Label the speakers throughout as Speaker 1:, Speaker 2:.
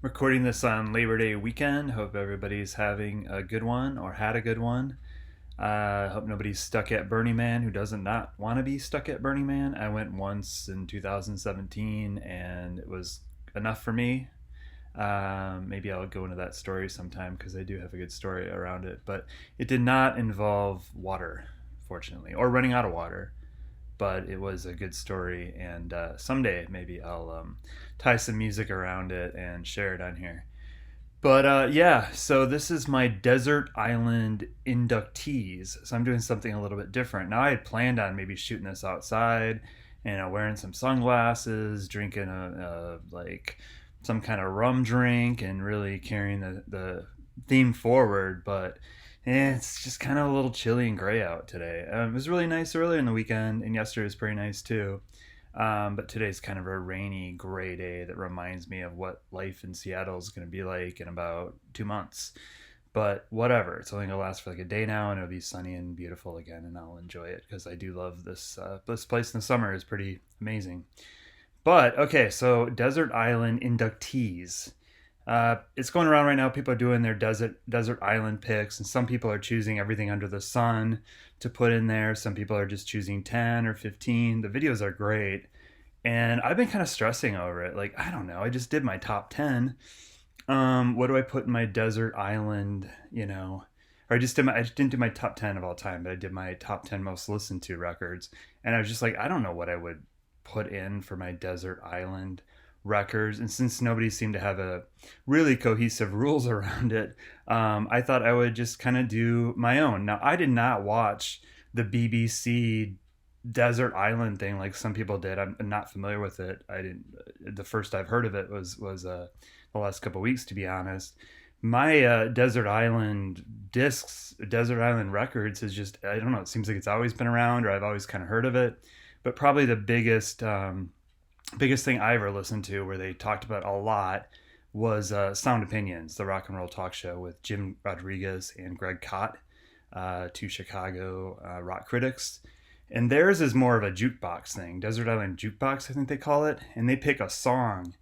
Speaker 1: Recording this on Labor Day weekend. Hope everybody's having a good one or had a good one. Hope nobody's stuck at Burning Man who doesn't not want to be stuck at Burning Man. I went once in 2017 and it was enough for me. Maybe I'll go into that story sometime because I do have a good story around it. But it did not involve water, fortunately, or running out of water. But it was a good story, and someday maybe I'll tie some music around it and share it on here. But yeah, so this is my desert island inductees. So I'm doing something a little bit different. Now I had planned on maybe shooting this outside and wearing some sunglasses, drinking like some kind of rum drink, and really carrying the theme forward. But it's just kind of a little chilly and gray out today. It was really nice earlier in the weekend, and yesterday was pretty nice too. But today's kind of a rainy, gray day that reminds me of what life in Seattle is going to be like in about 2 months. But whatever, it's only going to last for like a day now, and it'll be sunny and beautiful again, and I'll enjoy it because I do love this. This place in the summer is pretty amazing. But okay, so desert island inductees. It's going around right now. People are doing their desert island picks, and some people are choosing everything under the sun to put in there. Some people are just choosing 10 or 15. The videos are great, and I've been kind of stressing over it. Like, I don't know. I just did my top 10. What do I put in my desert island? Or I just didn't do my top 10 of all time, but I did my top 10 most listened to records, and I was just like, I don't know what I would put in for my desert island records. And since nobody seemed to have a really cohesive rules around it, I thought I would just kind of do my own. Now, I did not watch the BBC desert island thing like some people did. I'm not familiar with it. I didn't. The first I've heard of it was the last couple of weeks, to be honest. My desert island discs, desert island records is just, I don't know. It seems like it's always been around, or I've always kind of heard of it. But probably the biggest thing I ever listened to where they talked about a lot was Sound Opinions, the rock and roll talk show with Jim Rodriguez and Greg Kot, two Chicago rock critics. And theirs is more of a jukebox thing, Desert Island Jukebox, I think they call it. And they pick a song,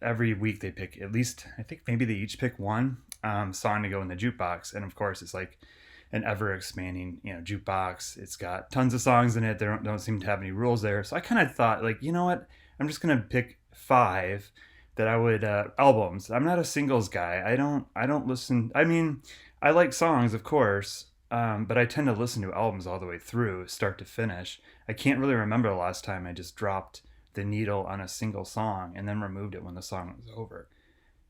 Speaker 1: every week they pick at least, I think maybe they each pick one song to go in the jukebox. And of course, it's like an ever expanding, jukebox. It's got tons of songs in it. They don't seem to have any rules there. So I kind of thought, like, you know what? I'm just gonna pick five that I would albums. I'm not a singles guy. I don't listen. I mean, I like songs, of course, but I tend to listen to albums all the way through, start to finish. I can't really remember the last time I just dropped the needle on a single song and then removed it when the song was over.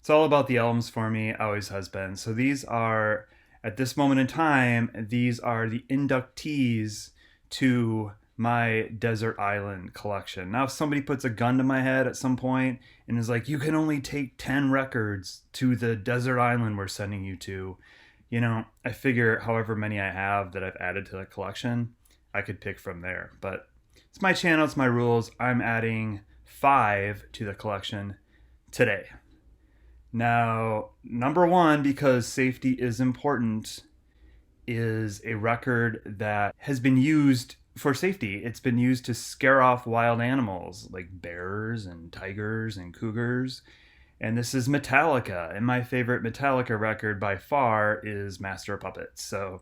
Speaker 1: It's all about the albums for me, always has been. So these are, at this moment in time, these are the inductees to my desert island collection. Now, if somebody puts a gun to my head at some point and is like, you can only take 10 records to the desert island we're sending you to, I figure however many I have that I've added to the collection, I could pick from there. But it's my channel, it's my rules. I'm adding five to the collection today. Now, number one, because safety is important, is a record that has been used for safety. It's been used to scare off wild animals like bears and tigers and cougars. And this is Metallica. And my favorite Metallica record by far is Master of Puppets. So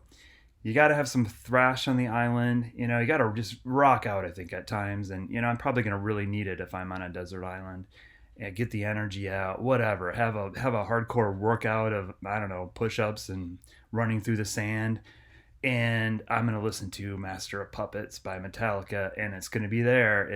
Speaker 1: you got to have some thrash on the island. You got to just rock out, I think, at times. And, I'm probably going to really need it if I'm on a desert island. Yeah, get the energy out, whatever. Have a hardcore workout of, I don't know, push-ups and running through the sand. And I'm gonna listen to Master of Puppets by Metallica, and it's gonna be there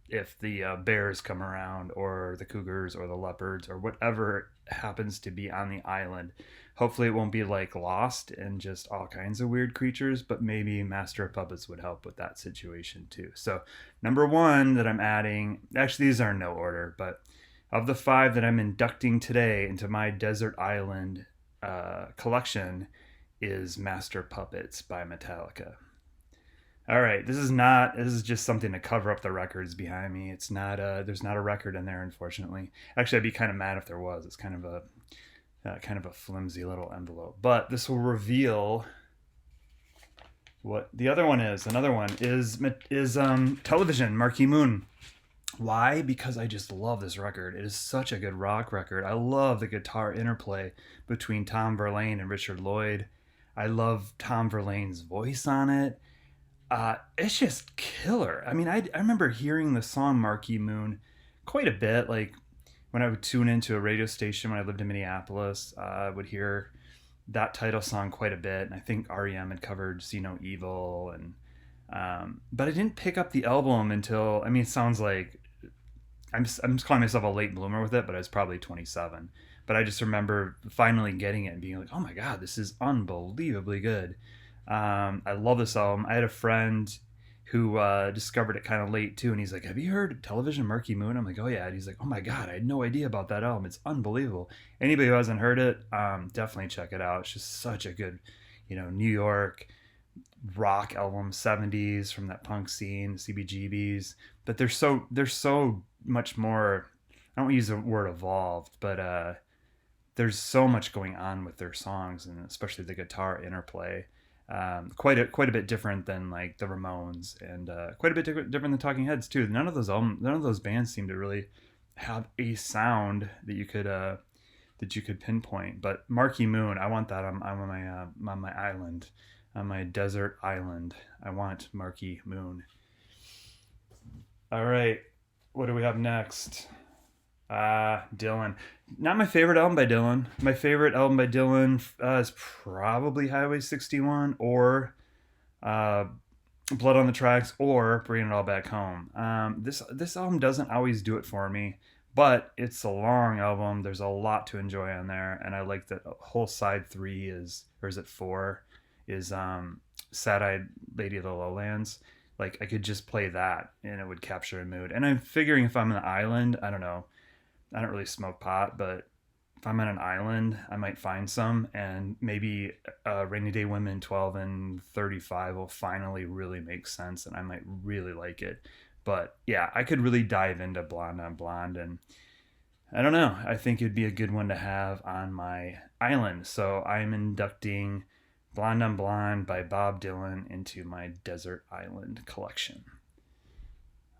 Speaker 1: if the bears come around, or the cougars, or the leopards, or whatever happens to be on the island. Hopefully, it won't be like Lost and just all kinds of weird creatures, but maybe Master of Puppets would help with that situation too. So, number one that I'm adding, actually, these are in no order, but of the five that I'm inducting today into my desert island collection is Master Puppets by Metallica. All right, this is just something to cover up the records behind me. It's not there's not a record in there, unfortunately. Actually, I'd be kind of mad if there was. It's kind of a flimsy little envelope. But this will reveal what the other one is. Another one is Television, Marquee Moon. Why? Because I just love this record. It is such a good rock record. I love the guitar interplay between Tom Verlaine and Richard Lloyd. I love Tom Verlaine's voice on it. It's just killer. I mean, I remember hearing the song Marquee Moon quite a bit. Like when I would tune into a radio station when I lived in Minneapolis, I would hear that title song quite a bit. And I think REM had covered See No Evil. But I didn't pick up the album until, I mean, it sounds like I'm just calling myself a late bloomer with it, but I was probably 27. But I just remember finally getting it and being like, oh my God, this is unbelievably good. I love this album. I had a friend who discovered it kind of late too, and he's like, "Have you heard Television Murky Moon?" I'm like, "Oh yeah." And he's like, "Oh my God, I had no idea about that album. It's unbelievable." Anybody who hasn't heard it, definitely check it out. It's just such a good, New York rock album, 70s from that punk scene, CBGBs. But they're so much more. I don't use the word evolved, but there's so much going on with their songs, and especially the guitar interplay. Quite a bit different than like the Ramones, and quite a bit different than Talking Heads too. None of those bands seem to really have a sound that you could pinpoint. But Marquee Moon, I want that on my island, on my desert island. I want Marquee Moon. All right, what do we have next? Dylan. Not my favorite album by Dylan. My favorite album by Dylan is probably Highway 61 or uh, Blood on the Tracks or Bringing It All Back Home. This album doesn't always do it for me, but it's a long album. There's a lot to enjoy on there, and I like that whole side three is, or is it four, is Sad Eyed Lady of the Lowlands. Like I could just play that and it would capture a mood. And I'm figuring if I'm on the island, I don't know, I don't really smoke pot, but if I'm on an island, I might find some, and maybe Rainy Day Women 12 and 35 will finally really make sense, and I might really like it. But yeah, I could really dive into Blonde on Blonde, and I don't know. I think it'd be a good one to have on my island. So I'm inducting Blonde on Blonde by Bob Dylan into my Desert Island collection.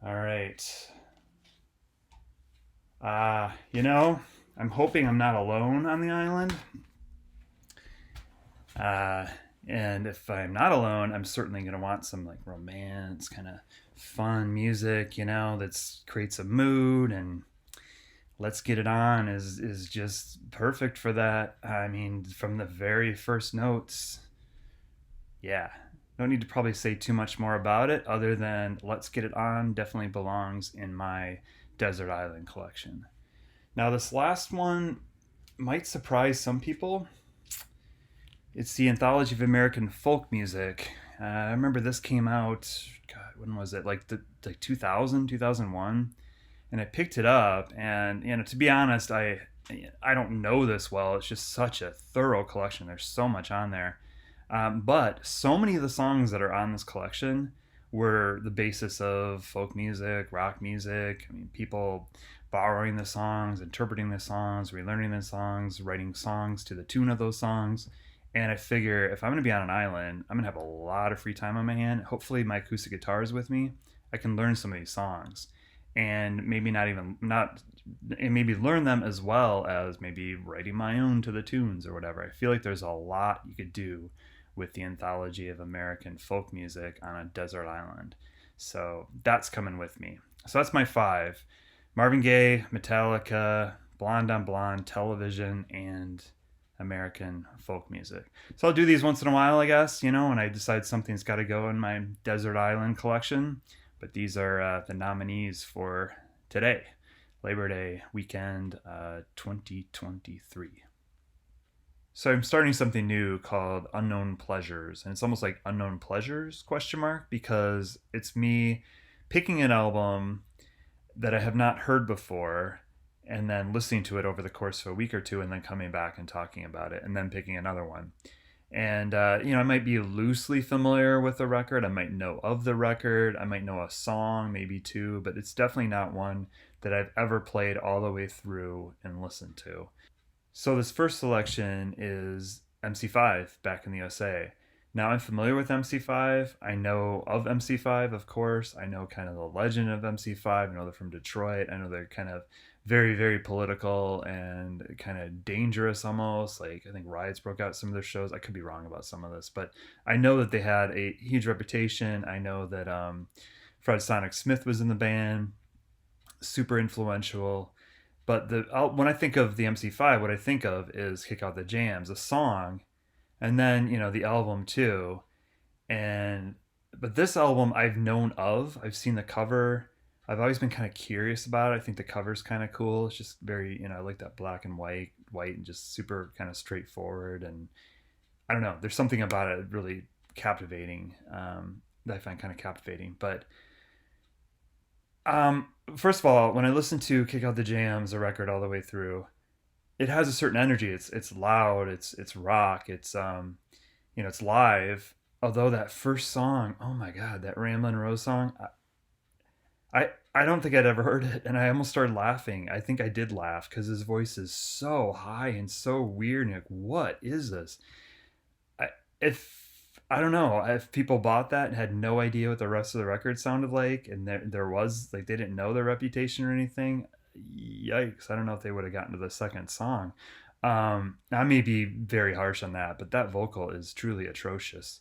Speaker 1: All right. I'm hoping I'm not alone on the island. Uh, and if I'm not alone, I'm certainly going to want some like romance, kind of fun music, that creates a mood. And Let's Get It On is just perfect for that. I mean, from the very first notes, yeah. No need to probably say too much more about it other than Let's Get It On definitely belongs in my Desert Island collection. Now, this last one might surprise some people. It's the Anthology of American Folk Music. I remember this came out, God, when was it? Like 2000, 2001. And I picked it up, and to be honest, I don't know this well. It's just such a thorough collection. There's so much on there. But so many of the songs that are on this collection were the basis of folk music, rock music. I mean, people borrowing the songs, interpreting the songs, relearning the songs, writing songs to the tune of those songs. And I figure if I'm going to be on an island, I'm going to have a lot of free time on my hand. Hopefully, my acoustic guitar is with me. I can learn some of these songs, and maybe learn them as well as maybe writing my own to the tunes or whatever. I feel like there's a lot you could do with the Anthology of American Folk Music on a desert island. So that's coming with me. So that's my five: Marvin Gaye, Metallica, Blonde on Blonde, Television, and American folk music. So I'll do these once in a while, I guess, when I decide something's got to go in my desert island collection. But these are the nominees for today, Labor Day weekend 2023. So I'm starting something new called Unknown Pleasures, and it's almost like Unknown Pleasures question mark, because it's me picking an album that I have not heard before and then listening to it over the course of a week or two, and then coming back and talking about it, and then picking another one. And I might be loosely familiar with the record. I might know of the record. I might know a song, maybe two, but it's definitely not one that I've ever played all the way through and listened to. So this first selection is MC5, Back in the USA. Now I'm familiar with MC5. I know of MC5, of course. I know kind of the legend of MC5. I know they're from Detroit. I know they're kind of very, very political and kind of dangerous almost. Like I think riots broke out some of their shows. I could be wrong about some of this, but I know that they had a huge reputation. I know that Fred Sonic Smith was in the band, super influential. But when I think of the MC5, what I think of is Kick Out the Jams, a song, and then the album too. And but this album I've known of. I've seen the cover. I've always been kind of curious about it. I think the cover's kind of cool. It's just very, I like that black and white and just super kind of straightforward. And I don't know, there's something about it really captivating, that I find kind of captivating. But first of all, when I listen to Kick Out the Jams, the record all the way through, it has a certain energy. It's loud. It's rock. It's live. Although that first song, oh my god, that Ramblin' Rose song, I don't think I'd ever heard it, and I almost started laughing. I think I did laugh because his voice is so high and so weird. And you're like, what is this? I, if I don't know if people bought that and had no idea what the rest of the record sounded like, and there was like they didn't know their reputation or anything. Yikes! I don't know if they would have gotten to the second song. I may be very harsh on that, but that vocal is truly atrocious.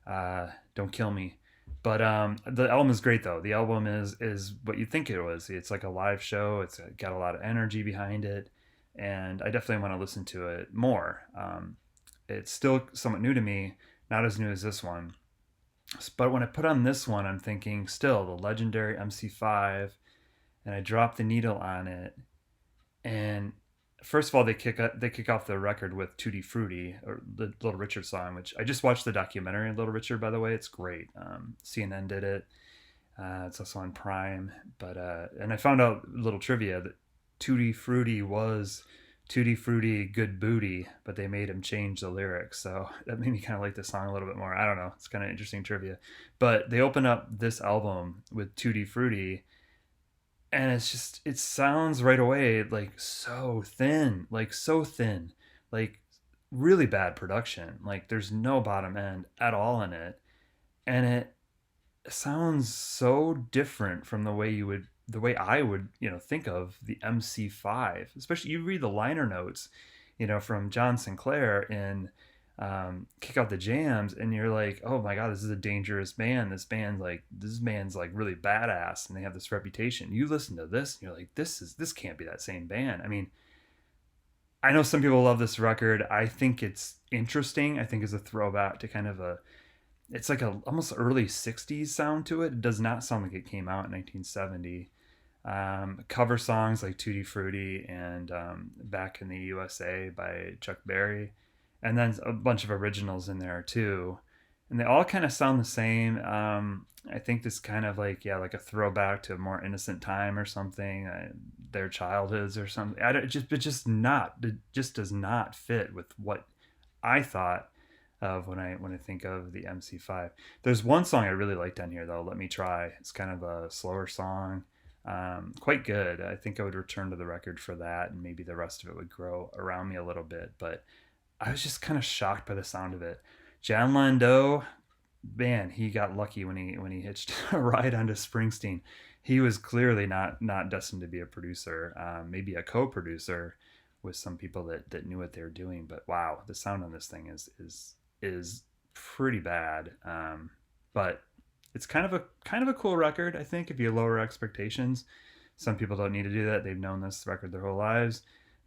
Speaker 1: Don't kill me. But the album is great though. The album is what you think it was. It's like a live show. It's got a lot of energy behind it, and I definitely want to listen to it more. It's still somewhat new to me, not as new as this one. But when I put on this one, I'm thinking still the legendary MC5, and I drop the needle on it, and first of all, they kick off the record with Tutti Frutti, or the Little Richard song, which I just watched the documentary on Little Richard, by the way. It's great. CNN did it. It's also on Prime. But and I found out a little trivia that Tutti Frutti was Tutti Frutti Good Booty, but they made him change the lyrics. So that made me kind of like the song a little bit more. I don't know. It's kind of interesting trivia. But they open up this album with Tutti Frutti, and it sounds right away like so thin, like really bad production. Like there's no bottom end at all in it, and it sounds so different from the way I would think of the MC5. Especially you read the liner notes, from John Sinclair in Kick Out the Jams, and you're like, oh my god, this is a dangerous band. This band's like really badass, and they have this reputation. You listen to this, and you're like, this can't be that same band. I mean, I know some people love this record. I think it's interesting. I think it's a throwback to kind of it's like a almost early 60s sound to it. It does not sound like it came out in 1970. Cover songs like Tutti Frutti and Back in the USA by Chuck Berry, and then a bunch of originals in there too, and they all kind of sound the same. I think this kind of like a throwback to a more innocent time or something, their childhoods or something. It just does not fit with what I thought of when I think of the MC5. There's one song I really liked on here though. Let Me Try. It's kind of a slower song. Quite good. I think I would return to the record for that, and maybe the rest of it would grow around me a little bit. But I was just kind of shocked by the sound of it. John Landau, man, he got lucky when he hitched a ride onto Springsteen. He was clearly not destined to be a producer, maybe a co-producer with some people that knew what they were doing. But wow, the sound on this thing is pretty bad. But it's kind of a cool record, I think, if you lower expectations. Some people don't need to do that. They've known this record their whole lives.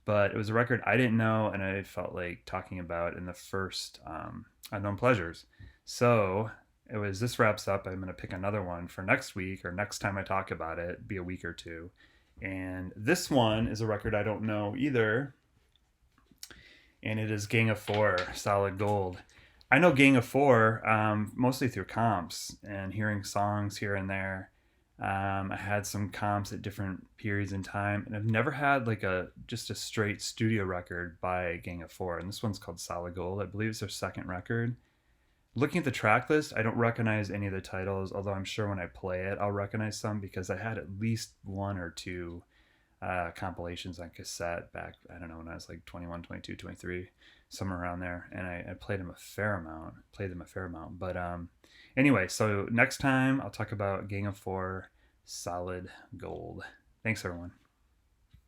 Speaker 1: But it was a record I didn't know, and I felt like talking about in the first Unknown Pleasures. So this wraps up. I'm going to pick another one for next week, or next time I talk about it, be a week or two. And this one is a record I don't know either, and it is Gang of Four, Solid Gold. I know Gang of Four mostly through comps and hearing songs here and there. I had some comps at different periods in time, and I've never had like just a straight studio record by Gang of Four. And this one's called Solid Gold. I believe it's their second record. Looking at the track list, I don't recognize any of the titles, although I'm sure when I play it, I'll recognize some because I had at least one or two compilations on cassette back, I don't know, when I was like 21, 22, 23, somewhere around there. And I played them a fair amount. But anyway, so next time I'll talk about Gang of Four Solid Gold. Thanks, everyone.